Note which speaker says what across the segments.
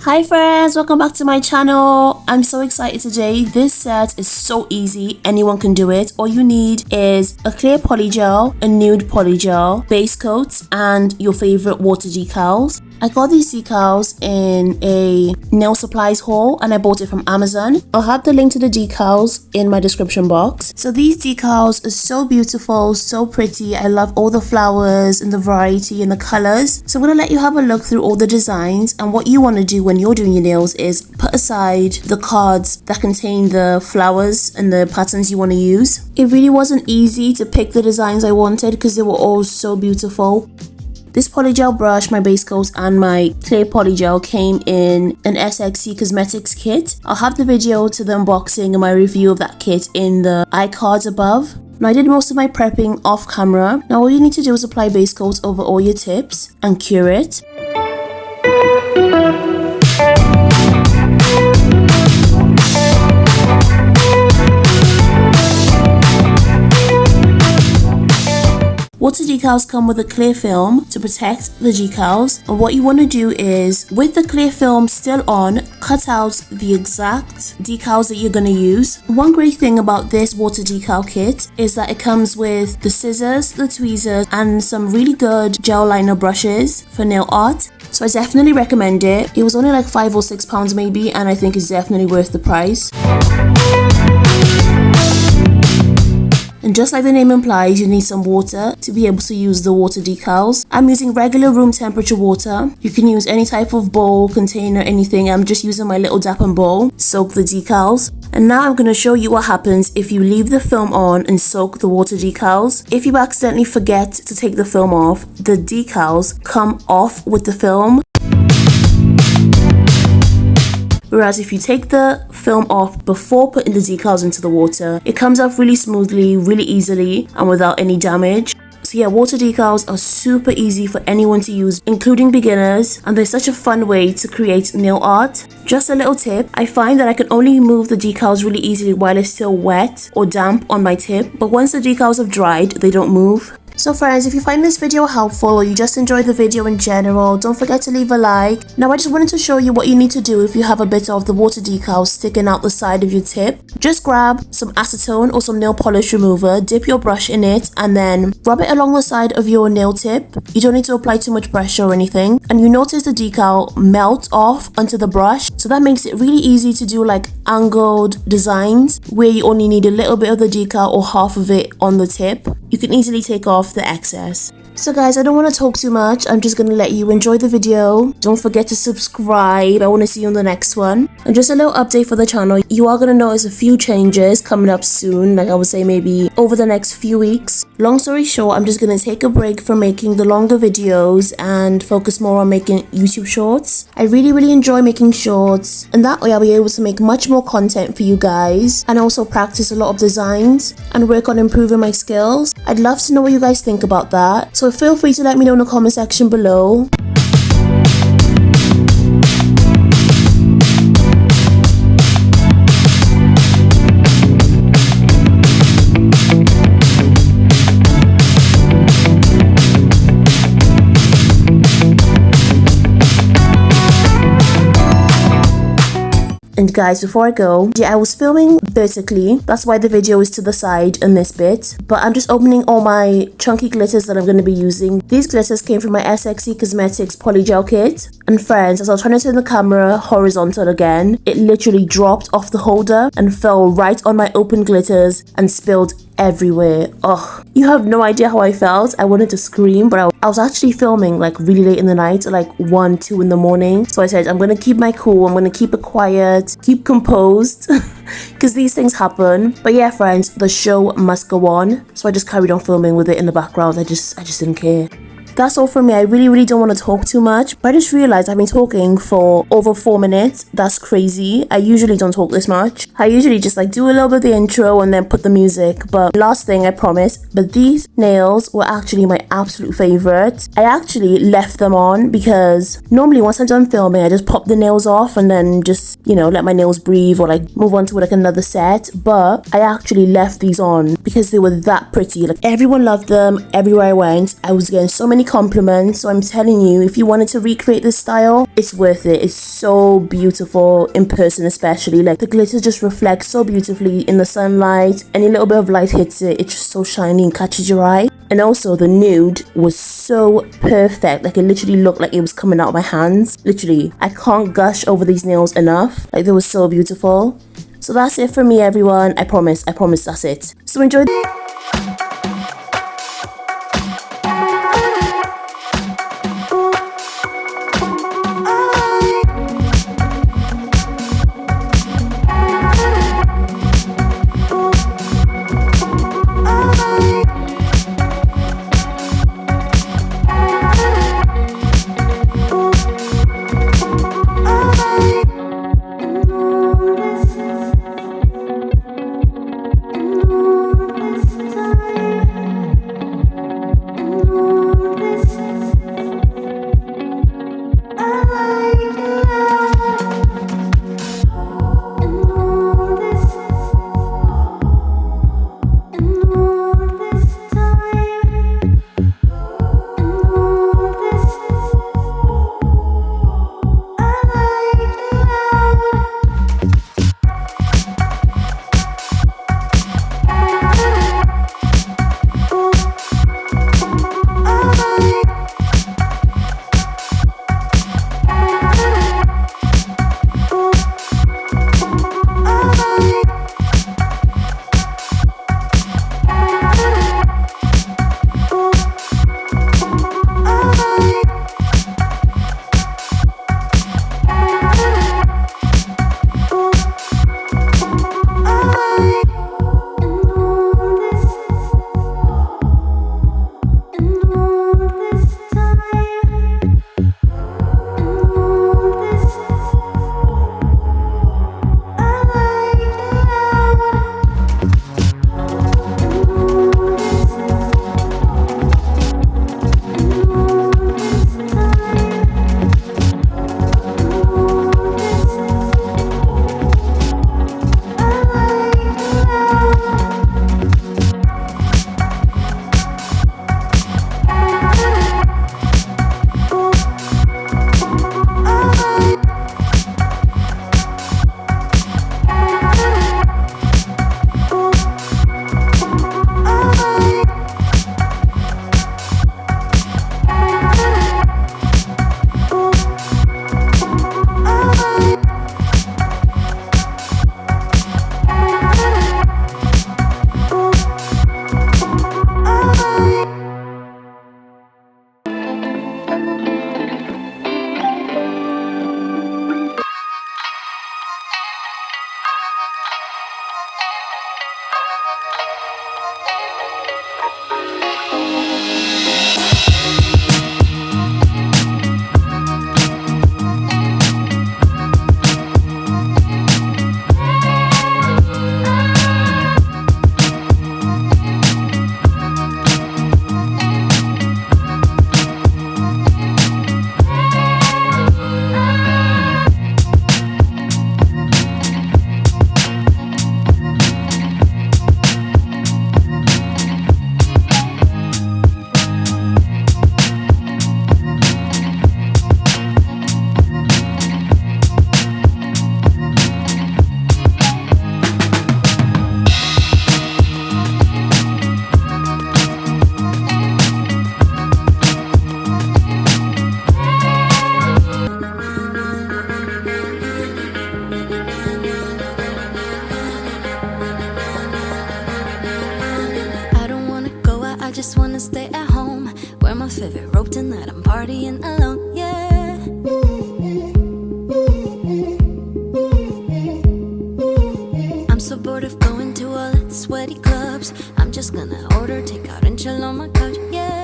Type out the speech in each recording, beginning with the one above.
Speaker 1: Hi friends, welcome back to my channel. I'm so excited today. This set is so easy, anyone can do it. All you need is a clear polygel, a nude polygel, base coats, and your favorite water decals. I got these decals in a nail supplies haul and I bought it from Amazon. I'll have the link to the decals in my description box. So these decals are so beautiful, so pretty. I love all the flowers and the variety and the colors. So I'm going to let you have a look through all the designs, and what you want to do when you're doing your nails is put aside the cards that contain the flowers and the patterns you want to use. It really wasn't easy to pick the designs I wanted because they were all so beautiful. This polygel brush, my base coat, and my clear polygel came in an 𝐁𝐮𝐬𝐬 kit. I'll have the video to the unboxing and my review of that kit in the iCards above. Now I did most of my prepping off camera. Now all you need to do is apply base coat over all your tips and cure it. Water decals come with a clear film to protect the decals, and what you want to do is, with the clear film still on, cut out the exact decals that you're going to use. One great thing about this water decal kit is that it comes with the scissors, the tweezers, and some really good gel liner brushes for nail art. So I definitely recommend it. It was only like £5 or £6 maybe, and I think it's definitely worth the price. And just like the name implies, you need some water to be able to use the water decals. I'm using regular room temperature water. You can use any type of bowl, container, anything. I'm just using my little Dapper bowl. Soak the decals. And now I'm going to show you what happens if you leave the film on and soak the water decals. If you accidentally forget to take the film off, the decals come off with the film. Whereas if you take the film off before putting the decals into the water, it comes off really smoothly, really easily, and without any damage. So yeah, water decals are super easy for anyone to use, including beginners, and they're such a fun way to create nail art. Just a little tip, I find that I can only remove the decals really easily while it's still wet or damp on my tip, but once the decals have dried, they don't move. So friends, if you find this video helpful or you just enjoyed the video in general, don't forget to leave a like. Now I just wanted to show you what you need to do if you have a bit of the water decal sticking out the side of your tip. Just grab some acetone or some nail polish remover, dip your brush in it, and then rub it along the side of your nail tip. You don't need to apply too much pressure or anything. And you notice the decal melt off onto the brush. So that makes it really easy to do like angled designs where you only need a little bit of the decal or half of it on the tip. You can easily take off the excess. So guys, I don't want to talk too much. I'm just going to let you enjoy the video. Don't forget to subscribe. I want to see you on the next one. And just a little update for the channel. You are going to notice a few changes coming up soon. Like I would say maybe over the next few weeks. Long story short, I'm just going to take a break from making the longer videos and focus more on making YouTube shorts. I really enjoy making shorts. And that way I'll be able to make much more content for you guys. And also practice a lot of designs and work on improving my skills. I'd love to know what you guys think about that. So feel free to let me know in the comment section below. And guys, before I go, I was filming vertically, that's why the video is to the side in this bit, but I'm just opening all my chunky glitters that I'm going to be using. These glitters came from my 𝐁𝐶𝐬𝐬𝐬 polygel kit, and friends, as I was trying to turn the camera horizontal again, it literally dropped off the holder and fell right on my open glitters and spilled everywhere. Ugh, you have no idea how I felt. I wanted to scream, but I was actually filming like really late in the night, like 1, 2 in the morning. So I said, I'm gonna keep my cool, I'm gonna keep it quiet, keep composed, because these things happen. But yeah friends, the show must go on. So I just carried on filming with it in the background. I just didn't care. That's all from me. I really don't want to talk too much, but I just realized I've been talking for over 4 minutes. That's crazy. I usually don't talk this much. I usually just like do a little bit of the intro and then put the music. But last thing, I promise, but these nails were actually my absolute favorite. I actually left them on because normally once I'm done filming, I just pop the nails off and then just, you know, let my nails breathe or like move on to like another set. But I actually left these on because they were that pretty. Like everyone loved them everywhere I went. I was getting so many compliment. So I'm telling you, if you wanted to recreate this style, it's worth it. It's so beautiful in person, especially. Like, the glitter just reflects so beautifully in the sunlight. Any little bit of light hits it, it's just so shiny and catches your eye. And also the nude was so perfect. Like, it literally looked like it was coming out of my hands. Literally, I can't gush over these nails enough. Like, they were so beautiful. So that's it for me, everyone. I promise that's it. So enjoy.
Speaker 2: just wanna stay at home, wear my favorite robe tonight, I'm partying alone, yeah. I'm so bored of going to all the sweaty clubs, I'm just gonna order takeout and chill on my couch, yeah.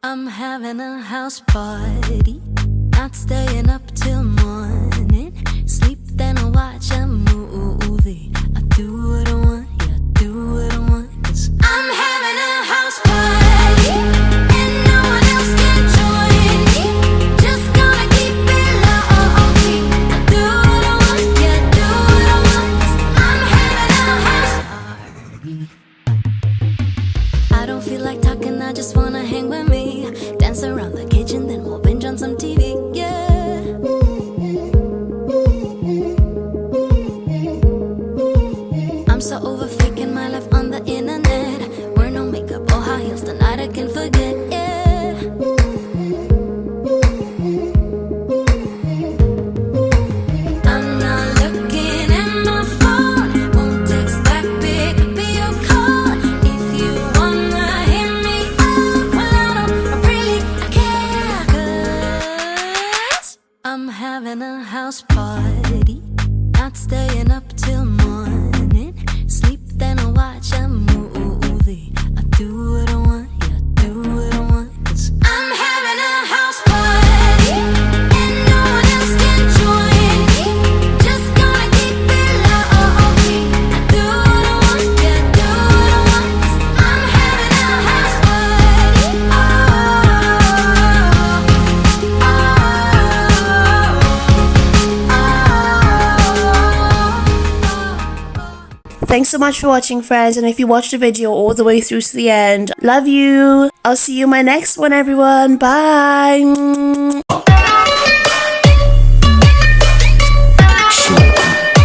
Speaker 2: I'm having a house party, not staying up till morning. Sleep, then I watch a movie. I do what I want, yeah, I do what I want. 'Cause I'm having a with me. Dance around the kitchen, then we'll binge on some TV, yeah. I'm so over faking my life on the internet. Wear no makeup or high heels, tonight I can forget, yeah. I'm not looking at my phone, won't text back, pick up your call. If you wanna hit me up, well I really care, 'cause I'm having a house party, not staying up till morning. Sleep then I watch a movie. I do what I want, yeah, do what I want. 'Cause I'm having a house party and no one else can join me. Just gonna keep it low-key. I do what I want, yeah, do what I want. 'Cause I'm having a house party.
Speaker 1: Thanks so much for watching, friends, and if you watched the video all the way through to the end, love you. I'll see you in my next one, everyone. Bye.